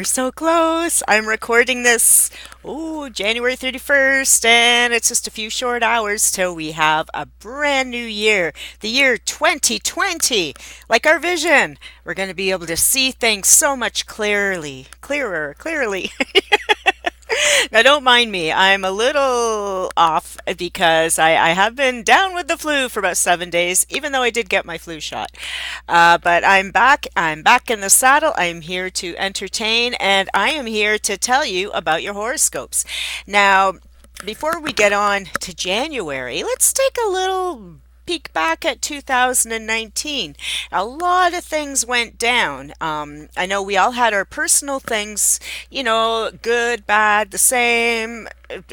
We're so close. I'm recording this, January 31st, and it's just a few short hours till we have a brand new year, the year 2020. Like our vision, we're going to be able to see things so much clearly. Now, don't mind me. I'm a little off because I have been down with the flu for about 7 days, even though I did get my flu shot. But I'm back. I'm back in the saddle. I'm here to entertain, and I am here to tell you about your horoscopes. Now, before we get on to January, let's take a little peek back at 2019. A lot of things went down. I know we all had our personal things, good, bad, the same,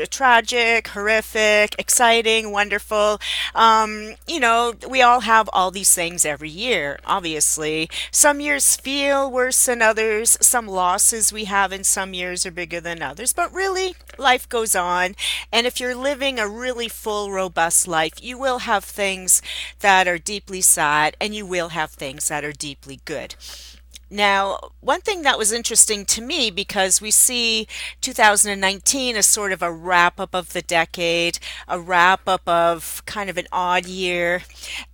tragic, horrific, exciting, wonderful. We all have all these things every year, obviously. Some years feel worse than others. Some losses we have in some years are bigger than others. But really, life goes on. And if you're living a really full, robust life, you will have things that are deeply sad and you will have things that are deeply good. Now, one thing that was interesting to me because we see 2019 as sort of a wrap up of the decade, a wrap up of kind of an odd year,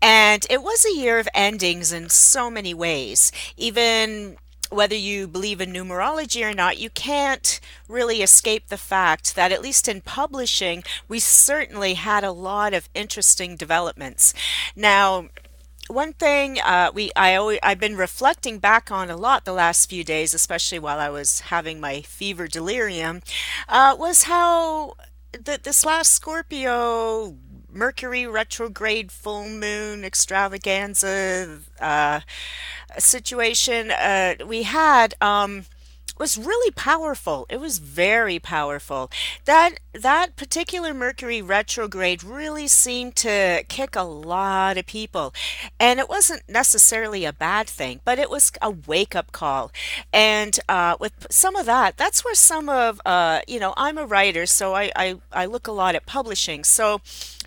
and it was a year of endings in so many ways. Even whether you believe in numerology or not, you can't really escape the fact that, at least in publishing, we certainly had a lot of interesting developments. Now, one thing I've been reflecting back on a lot the last few days, especially while I was having my fever delirium, was how this last Scorpio Mercury retrograde full moon extravaganza situation we had. Was really powerful. It was very powerful. That particular Mercury retrograde really seemed to kick a lot of people. And it wasn't necessarily a bad thing, but it was a wake-up call. And with some of that, that's where some of I'm a writer, so I look a lot at publishing. So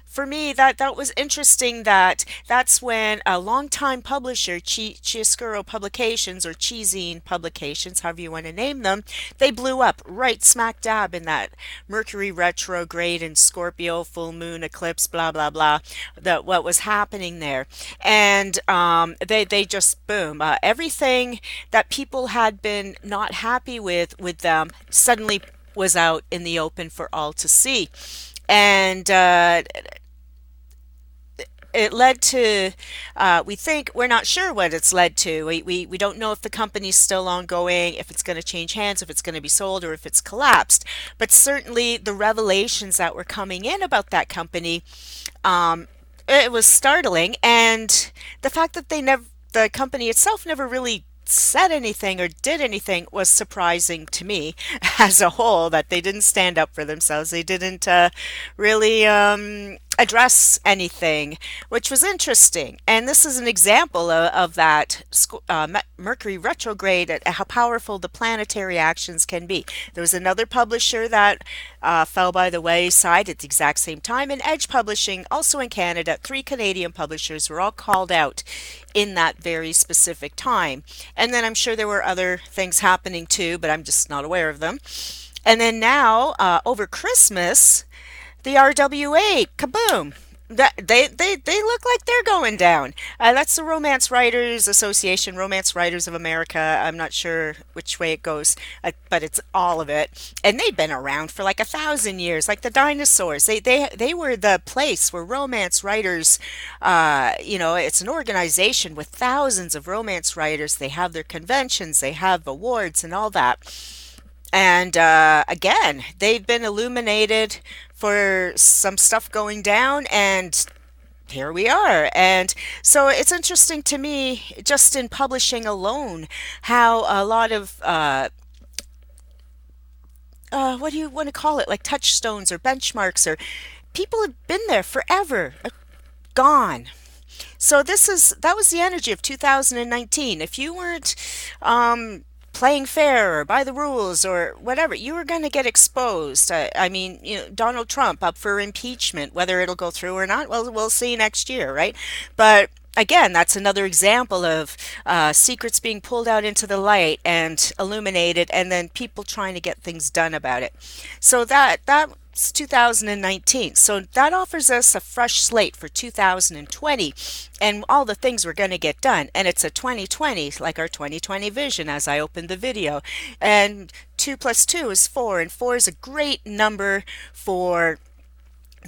for me, that was interesting. That's when a longtime publisher, Chiaroscuro Publications or Cheesine Publications, however you want to name them, they blew up right smack dab in that Mercury retrograde and Scorpio full moon eclipse, blah blah blah. What was happening there, and they just boom. Everything that people had been not happy with them suddenly was out in the open for all to see. And it led to, we think, we're not sure what it's led to. We don't know if the company's still ongoing, if it's going to change hands, if it's going to be sold, or if it's collapsed. But certainly the revelations that were coming in about that company, it was startling. And the fact that the company itself never really said anything or did anything was surprising to me as a whole, that they didn't stand up for themselves. They didn't really address anything, which was interesting. And this is an example of that Mercury retrograde, at how powerful the planetary actions can be. There was another publisher that fell by the wayside at the exact same time, and Edge Publishing, also in Canada. Three Canadian publishers were all called out in that very specific time. And then I'm sure there were other things happening too, but I'm just not aware of them. And then now, over Christmas, the RWA, kaboom! They look like they're going down. That's the Romance Writers Association, Romance Writers of America. I'm not sure which way it goes, but it's all of it. And they've been around for like 1,000 years, like the dinosaurs. They were the place where romance writers, it's an organization with thousands of romance writers. They have their conventions, they have awards and all that. And again, they've been illuminated for some stuff going down, and here we are. And so it's interesting to me, just in publishing alone, how a lot of what do you want to call it, like touchstones or benchmarks, or people have been there forever, gone. So that was the energy of 2019. If you weren't playing fair or by the rules or whatever, you were going to get exposed. I mean, Donald Trump up for impeachment, whether it'll go through or not, well, we'll see next year, right? But again, that's another example of secrets being pulled out into the light and illuminated, and then people trying to get things done about it. So that's 2019. So that offers us a fresh slate for 2020 and all the things we're going to get done. And it's a 2020, like our 2020 vision as I opened the video. And 2 plus 2 is 4, and 4 is a great number for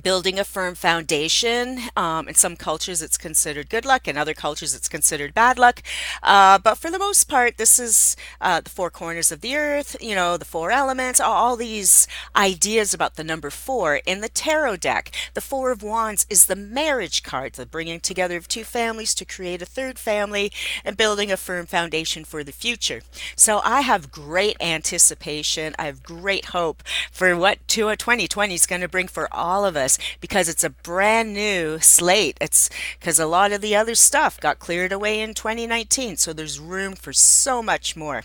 building a firm foundation. In some cultures, it's considered good luck. In other cultures, it's considered bad luck. But for the most part, this is the four corners of the earth, the four elements, all these ideas about the number four. In the tarot deck, the Four of Wands is the marriage card, the bringing together of two families to create a third family and building a firm foundation for the future. So I have great anticipation. I have great hope for what 2020 is going to bring for all of us because it's a brand new slate. It's because a lot of the other stuff got cleared away in 2019, so there's room for so much more.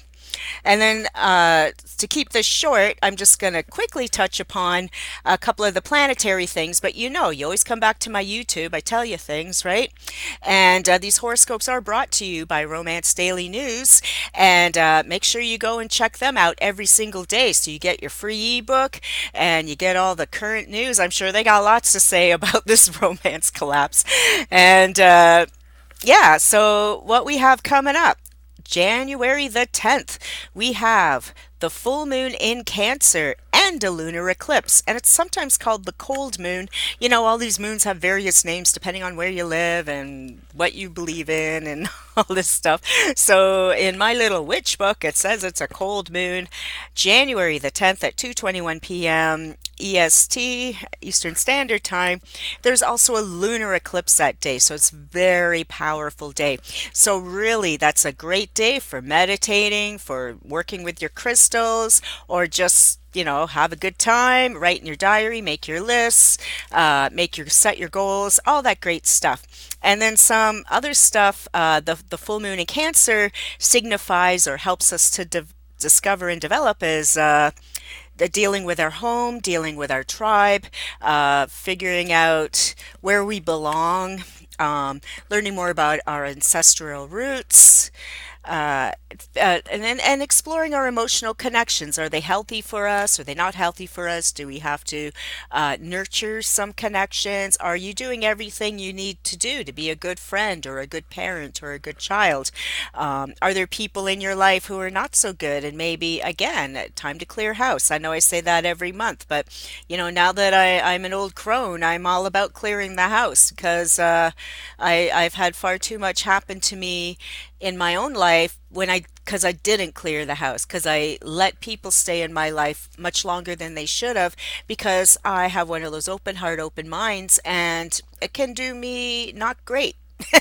And then to keep this short, I'm just going to quickly touch upon a couple of the planetary things. But you always come back to my YouTube. I tell you things, right? And these horoscopes are brought to you by Romance Daily News. And make sure you go and check them out every single day so you get your free ebook and you get all the current news. I'm sure they got lots to say about this romance collapse. And yeah, so what we have coming up. January the 10th, we have the full moon in Cancer and a lunar eclipse. And it's sometimes called the cold moon. All these moons have various names depending on where you live and what you believe in and all this stuff. So in my little witch book, it says it's a cold moon, January the 10th at 2:21 p.m. EST, Eastern Standard Time. There's also a lunar eclipse that day, so it's a very powerful day. So really, that's a great day for meditating, for working with your crystals, or just have a good time, write in your diary, make your lists, set your goals, all that great stuff. And then some other stuff, the full moon in Cancer signifies or helps us to discover and develop is the dealing with our home, dealing with our tribe, figuring out where we belong, learning more about our ancestral roots, and exploring our emotional connections. Are they healthy for us? Are they not healthy for us? Do we have to nurture some connections? Are you doing everything you need to do to be a good friend or a good parent or a good child? Are there people in your life who are not so good? And maybe, again, time to clear house. I know I say that every month, but now that I'm an old crone, I'm all about clearing the house because I've had far too much happen to me in my own life because I didn't clear the house, because I let people stay in my life much longer than they should have, because I have one of those open heart, open minds, and it can do me not great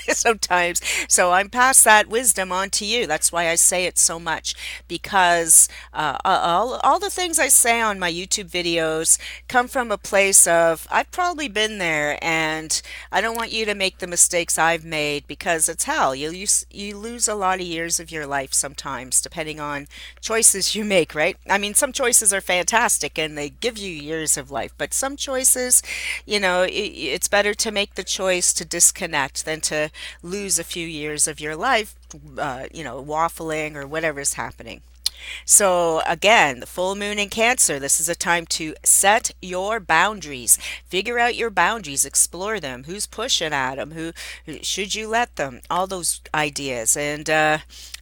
sometimes. So I'm pass that wisdom on to you. That's why I say it so much, because all the things I say on my YouTube videos come from a place of I've probably been there, and I don't want you to make the mistakes I've made, because it's hell. You lose a lot of years of your life sometimes, depending on choices you make, right? I mean, some choices are fantastic and they give you years of life, but some choices, it's better to make the choice to disconnect than to lose a few years of your life, waffling or whatever's happening. So again, the full moon in Cancer, this is a time to set your boundaries. Figure out your boundaries, explore them. Who's pushing at them? Who should you let them? All those ideas. And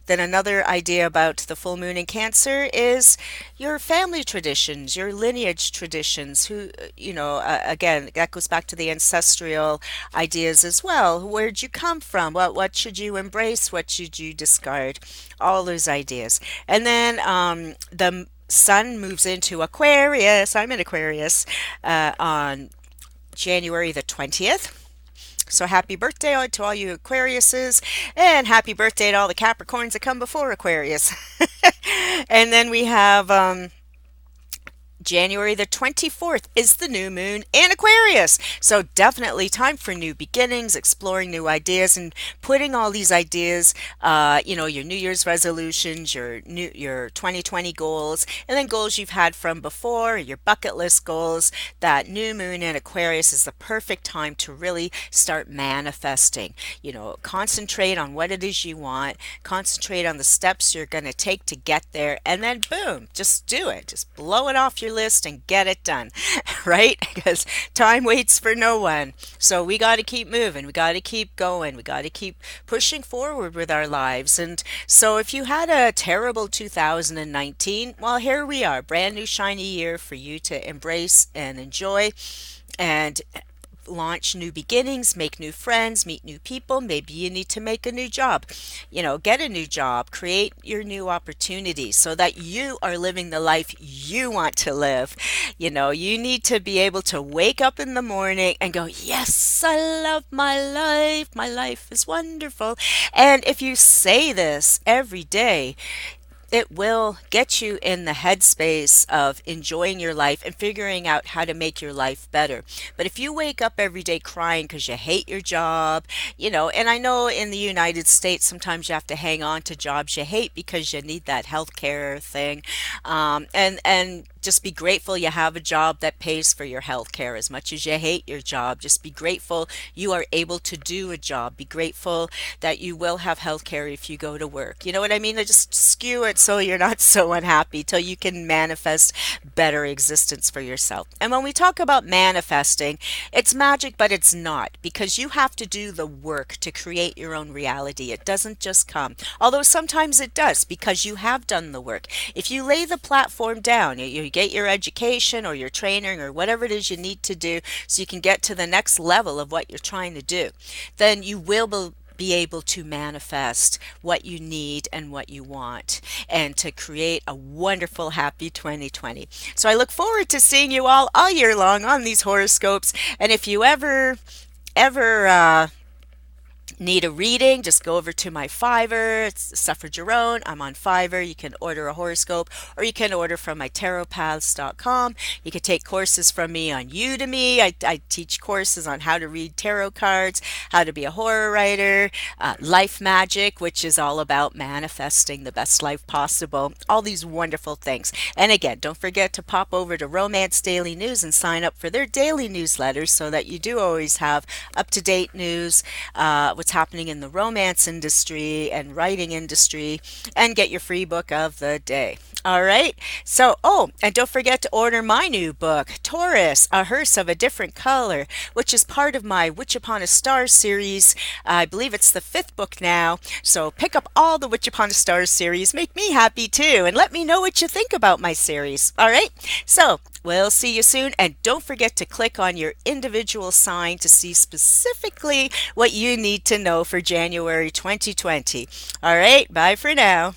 then another idea about the full moon in Cancer is your family traditions, your lineage traditions. Again, that goes back to the ancestral ideas as well. Where'd you come from? What should you embrace? What should you discard? All those ideas. And then the sun moves into Aquarius. I'm in Aquarius on January the 20th. So happy birthday to all you Aquariuses, and happy birthday to all the Capricorns that come before Aquarius. And then we have January the 24th is the new moon in Aquarius. So definitely time for new beginnings, exploring new ideas and putting all these ideas, your New Year's resolutions, your 2020 goals, and then goals you've had from before, your bucket list goals. That new moon in Aquarius is the perfect time to really start manifesting. Concentrate on what it is you want, concentrate on the steps you're going to take to get there, and then boom, just do it. Just blow it off your list and get it done, right? Because time waits for no one. So we got to keep moving. We got to keep going. We got to keep pushing forward with our lives. And so if you had a terrible 2019, well, here we are, brand new shiny year for you to embrace and enjoy and launch new beginnings, make new friends, meet new people. Maybe you need to make a new job, get a new job, create your new opportunities so that you are living the life you want to live. You need to be able to wake up in the morning and go, yes, I love my life. My life is wonderful. And if you say this every day, it will get you in the headspace of enjoying your life and figuring out how to make your life better. But if you wake up every day crying because you hate your job, and I know in the United States sometimes you have to hang on to jobs you hate because you need that health care thing, and just be grateful you have a job that pays for your health care as much as you hate your job. Just be grateful you are able to do a job. Be grateful that you will have health care if you go to work. You know what I mean? I just skew it so you're not so unhappy till you can manifest better existence for yourself. And when we talk about manifesting, it's magic, but it's not, because you have to do the work to create your own reality. It doesn't just come. Although sometimes it does because you have done the work. If you lay the platform down, you get your education or your training or whatever it is you need to do so you can get to the next level of what you're trying to do, then you will be able to manifest what you need and what you want and to create a wonderful, happy 2020. So I look forward to seeing you all year long on these horoscopes. And if you ever need a reading, just go over to my Fiverr. It's Suffrage Your Own. I'm on Fiverr. You can order a horoscope or you can order from my tarotpaths.com. You can take courses from me on Udemy. I teach courses on how to read tarot cards, how to be a horror writer, life magic, which is all about manifesting the best life possible. All these wonderful things. And again, don't forget to pop over to Romance Daily News and sign up for their daily newsletters so that you do always have up-to-date news, what's happening in the romance industry and writing industry, and get your free book of the day. All right. So, and don't forget to order my new book, Taurus, A Hearse of a Different Color, which is part of my Witch Upon a Star series. I believe it's the fifth book now. So pick up all the Witch Upon a Star series. Make me happy too. And let me know what you think about my series. All right. So we'll see you soon. And don't forget to click on your individual sign to see specifically what you need to know for January 2020. All right. Bye for now.